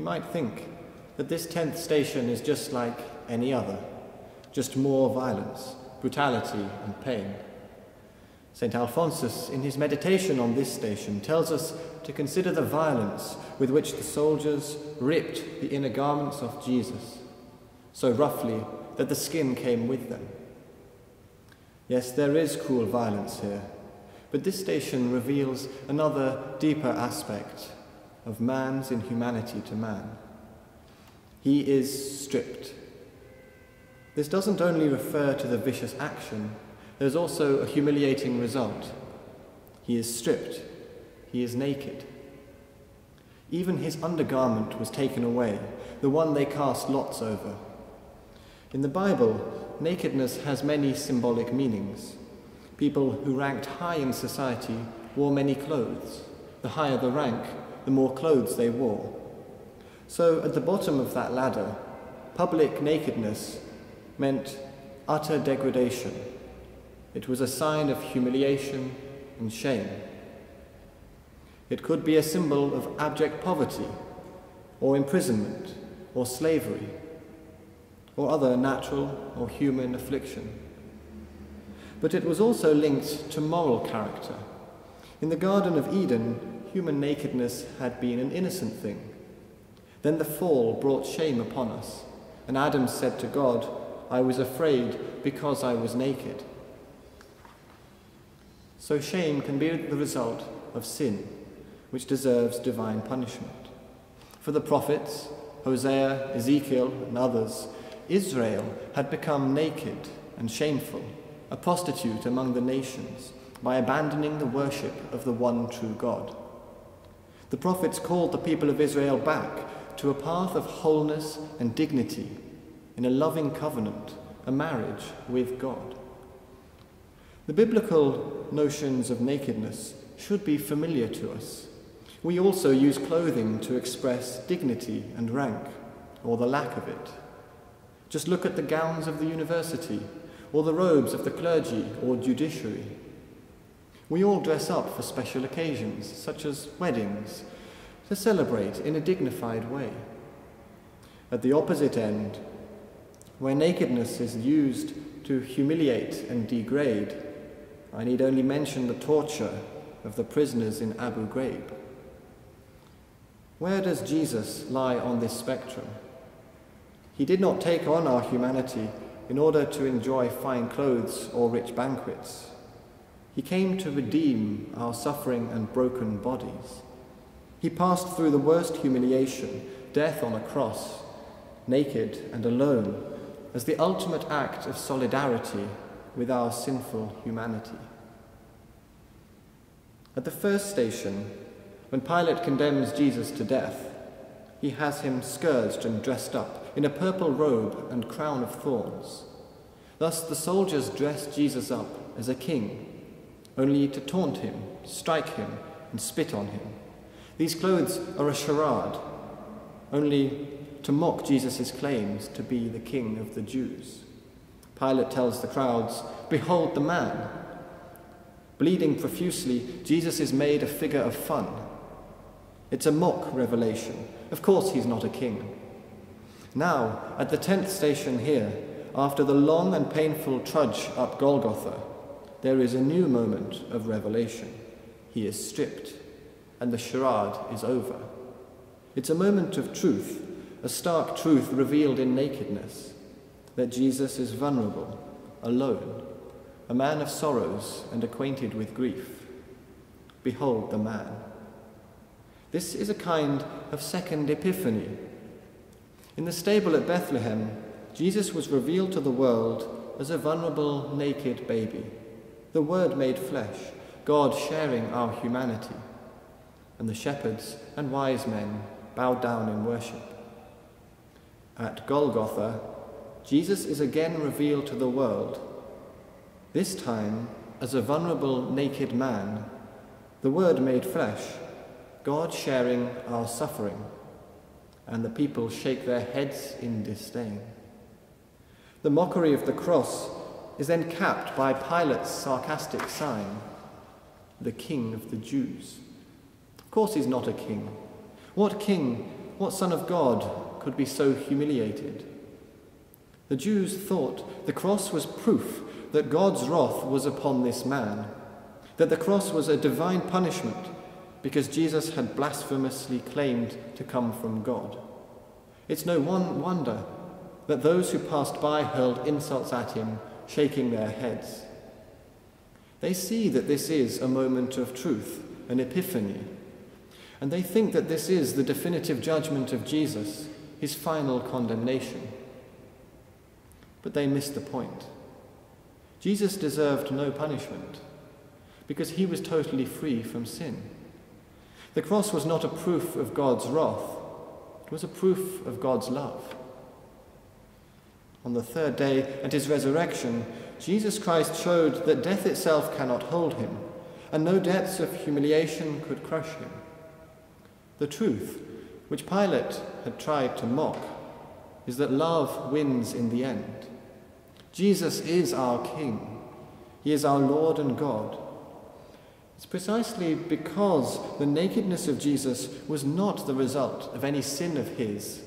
might think that this 10th station is just like any other, just more violence, brutality, and pain. St. Alphonsus, in his meditation on this station, tells us to consider the violence with which the soldiers ripped the inner garments of Jesus, so roughly that the skin came with them. Yes, there is cruel violence here, but this station reveals another deeper aspect of man's inhumanity to man. He is stripped. This doesn't only refer to the vicious action, there's also a humiliating result. He is stripped. He is naked. Even his undergarment was taken away, the one they cast lots over. In the Bible, nakedness has many symbolic meanings. People who ranked high in society wore many clothes. The higher the rank, the more clothes they wore. So at the bottom of that ladder, public nakedness meant utter degradation. It was a sign of humiliation and shame. It could be a symbol of abject poverty, or imprisonment, or slavery, or other natural or human affliction. But it was also linked to moral character. In the Garden of Eden, human nakedness had been an innocent thing. Then the fall brought shame upon us, and Adam said to God, "I was afraid because I was naked." So shame can be the result of sin, which deserves divine punishment. For the prophets, Hosea, Ezekiel, and others, Israel had become naked and shameful, a prostitute among the nations, by abandoning the worship of the one true God. The prophets called the people of Israel back to a path of wholeness and dignity in a loving covenant, a marriage with God. The biblical notions of nakedness should be familiar to us. We also use clothing to express dignity and rank, or the lack of it. Just look at the gowns of the university, or the robes of the clergy or judiciary. We all dress up for special occasions, such as weddings, to celebrate in a dignified way. At the opposite end, where nakedness is used to humiliate and degrade, I need only mention the torture of the prisoners in Abu Ghraib. Where does Jesus lie on this spectrum? He did not take on our humanity in order to enjoy fine clothes or rich banquets. He came to redeem our suffering and broken bodies. He passed through the worst humiliation, death on a cross, naked and alone, as the ultimate act of solidarity with our sinful humanity. At the first station, when Pilate condemns Jesus to death, he has him scourged and dressed up in a purple robe and crown of thorns. Thus the soldiers dressed Jesus up as a king, only to taunt him, strike him, and spit on him. These clothes are a charade, only to mock Jesus' claims to be the king of the Jews. Pilate tells the crowds, "Behold the man." Bleeding profusely, Jesus is made a figure of fun. It's a mock revelation. Of course he's not a king. Now, at the 10th station here, after the long and painful trudge up Golgotha, there is a new moment of revelation. He is stripped, and the charade is over. It's a moment of truth, a stark truth revealed in nakedness, that Jesus is vulnerable, alone, a man of sorrows and acquainted with grief. Behold the man. This is a kind of second epiphany. In the stable at Bethlehem, Jesus was revealed to the world as a vulnerable, naked baby, the Word made flesh, God sharing our humanity. And the shepherds and wise men bowed down in worship. At Golgotha, Jesus is again revealed to the world, this time as a vulnerable, naked man, the Word made flesh, God sharing our suffering, and the people shake their heads in disdain. The mockery of the cross is then capped by Pilate's sarcastic sign, the King of the Jews. Of course he's not a king. What king what Son of God could be so humiliated? The Jews thought the cross was proof that God's wrath was upon this man, that the cross was a divine punishment because Jesus had blasphemously claimed to come from God. It's no wonder that those who passed by hurled insults at him, shaking their heads. They see that this is a moment of truth, an epiphany, and they think that this is the definitive judgment of Jesus, his final condemnation. But they miss the point. Jesus deserved no punishment because he was totally free from sin. The cross was not a proof of God's wrath, it was a proof of God's love. On the third day, at his resurrection, Jesus Christ showed that death itself cannot hold him, and no depths of humiliation could crush him. The truth, which Pilate had tried to mock, is that love wins in the end. Jesus is our King. He is our Lord and God. It's precisely because the nakedness of Jesus was not the result of any sin of his,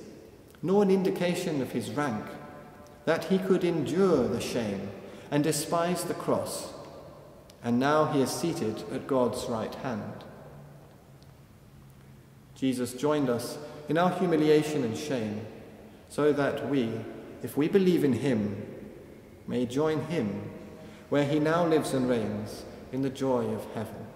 nor an indication of his rank, that he could endure the shame and despise the cross, and now he is seated at God's right hand. Jesus joined us in our humiliation and shame, so that we, if we believe in him, may join him where he now lives and reigns in the joy of heaven.